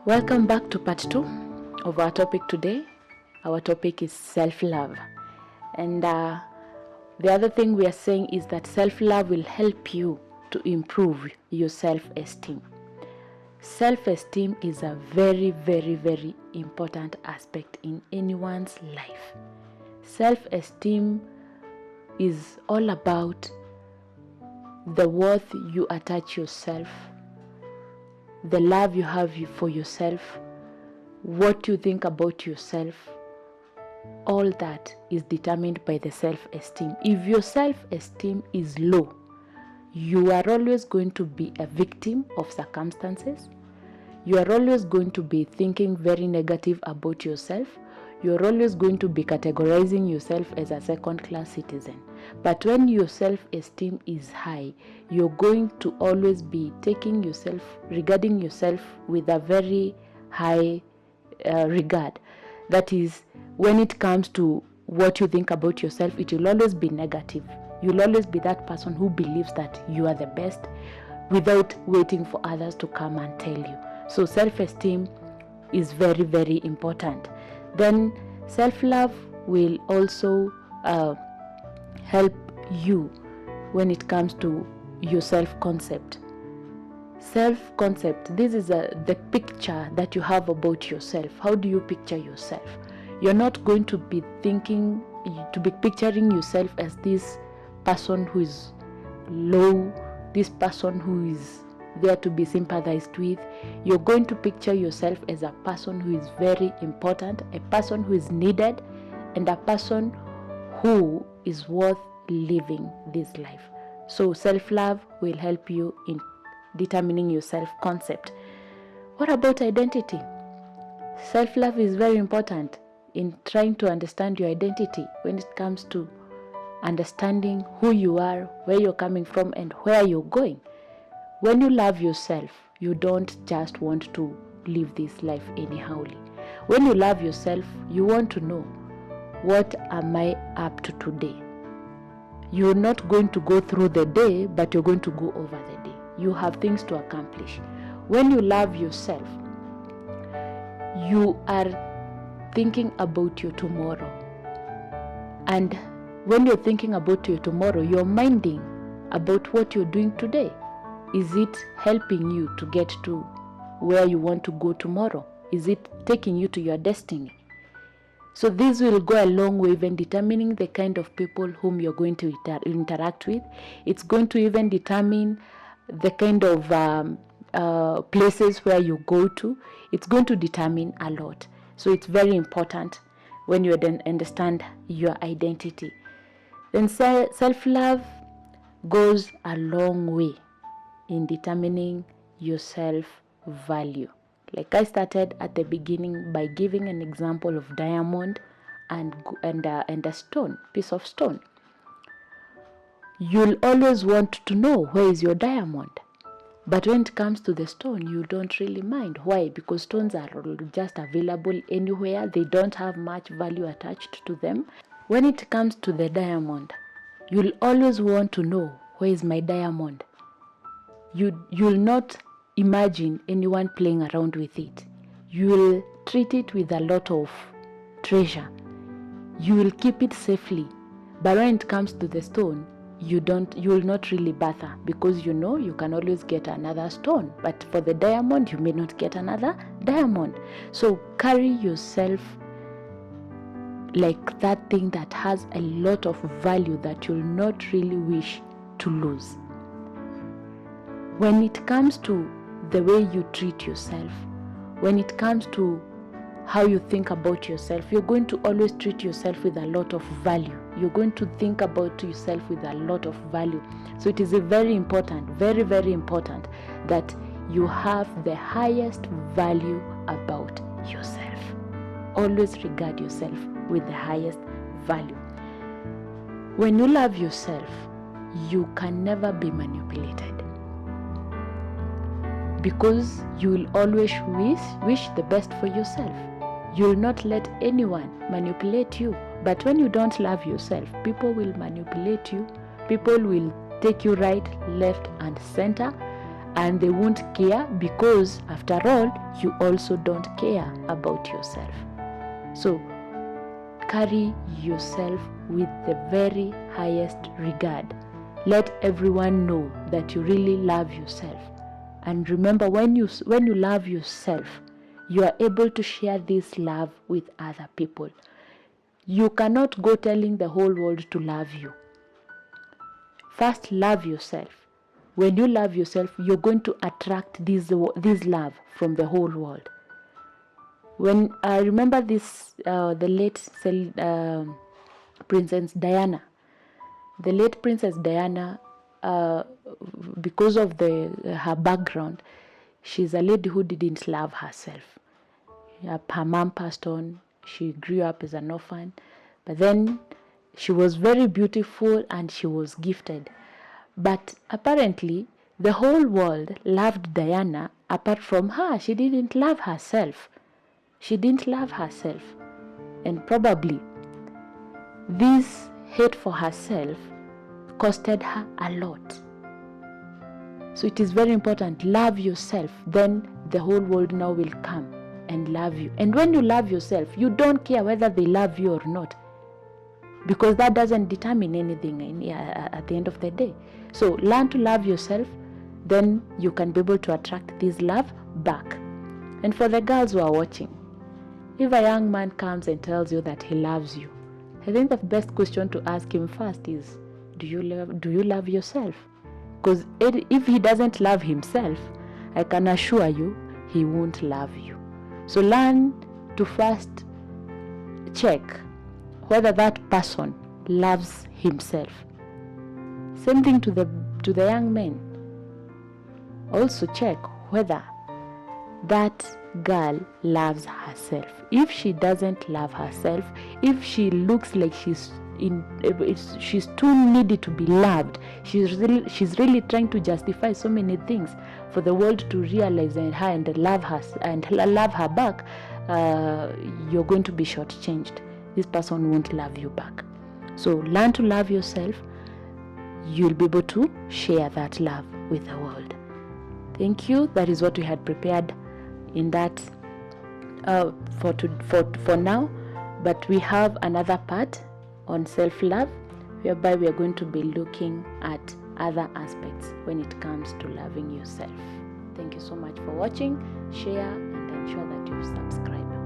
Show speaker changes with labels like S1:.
S1: Welcome back to part 2 of our topic today. Our topic is self-love. And the other thing we are saying is that self-love will help you to improve your self-esteem. Self-esteem is a very, very, very important aspect in anyone's life. Self-esteem is all about the worth you attach yourself, the love you have for yourself, what you think about yourself. All that is determined by the self-esteem. If your self-esteem is low, you are always going to be a victim of circumstances. You are always going to be thinking very negative about yourself. You are always going to be categorizing yourself as a second-class citizen. But when your self-esteem is high, you're going to always be regarding yourself with a very high regard. That is, when it comes to what you think about yourself, it will always be negative. You'll always be that person who believes that you are the best without waiting for others to come and tell you. So self-esteem is very, very important. Then self-love will also help you when it comes to your self-concept. Self-concept, this is the picture that you have about yourself. How do you picture yourself? You're not going to be picturing yourself as this person who is low, this person who is there to be sympathized with. You're going to picture yourself as a person who is very important, a person who is needed, and a person who is worth living this life. So self-love will help you in determining your self-concept. What about identity? Self-love is very important in trying to understand your identity when it comes to understanding who you are, where you're coming from, and where you're going. When you love yourself, you don't just want to live this life anyhowly. When you love yourself, you want to know, what am I up to today? You're not going to go through the day, but you're going to go over the day. You have things to accomplish. When you love yourself, you are thinking about your tomorrow. And when you're thinking about your tomorrow, you're minding about what you're doing today. Is it helping you to get to where you want to go tomorrow? Is it taking you to your destiny? So this will go a long way in determining the kind of people whom you're going to interact with. It's going to even determine the kind of places where you go to. It's going to determine a lot. So it's very important when you understand your identity. Then self-love goes a long way in determining your self-value. Like I started at the beginning by giving an example of diamond and a stone, piece of stone. You'll always want to know, where is your diamond? But when it comes to the stone, you don't really mind. Why? Because stones are just available anywhere. They don't have much value attached to them. When it comes to the diamond, you'll always want to know, where is my diamond? You'll not imagine anyone playing around with it. You will treat it with a lot of treasure. You will keep it safely. But when it comes to the stone, you will not really bother, because you know you can always get another stone. But for the diamond, you may not get another diamond. So carry yourself like that thing that has a lot of value that you'll not really wish to lose. When it comes to the way you treat yourself, when it comes to how you think about yourself, you're going to always treat yourself with a lot of value. You're going to think about yourself with a lot of value. So it is very important, very, very important, that you have the highest value about yourself. Always regard yourself with the highest value. When you love yourself, you can never be manipulated, because you will always wish the best for yourself. You will not let anyone manipulate you. But when you don't love yourself, people will manipulate you. People will take you right, left, and center, and they won't care, because after all, you also don't care about yourself. So carry yourself with the very highest regard. Let everyone know that you really love yourself. And remember, when you love yourself, you are able to share this love with other people. You cannot go telling the whole world to love you. First, love yourself. When you love yourself, you're going to attract this love from the whole world. When I remember this, the late Princess Diana. The late Princess Diana, because of her background, she's a lady who didn't love herself. Her mom passed on. She grew up as an orphan, but then she was very beautiful and she was gifted. But apparently, the whole world loved Diana apart from her. She didn't love herself. She didn't love herself. And probably this hate for herself costed her a lot. So it is very important. Love yourself. Then the whole world now will come and love you. And when you love yourself, you don't care whether they love you or not, because that doesn't determine anything at the end of the day. So learn to love yourself, then you can be able to attract this love back. And for the girls who are watching, if a young man comes and tells you that he loves you, I think the best question to ask him first is, do you love yourself? Because if he doesn't love himself, I can assure you he won't love you. So learn to first check whether that person loves himself. Same thing to the young men. Also check whether that girl loves herself. If she doesn't love herself, if she looks like she's too needy to be loved, she's really trying to justify so many things for the world to realize her and love her back, you're going to be shortchanged. This person won't love you back. So learn to love yourself. You'll be able to share that love with the world. Thank you. That is what we had prepared in that for now. But we have another part on self-love, whereby we are going to be looking at other aspects when it comes to loving yourself. Thank you so much for watching. Share and ensure that you subscribe.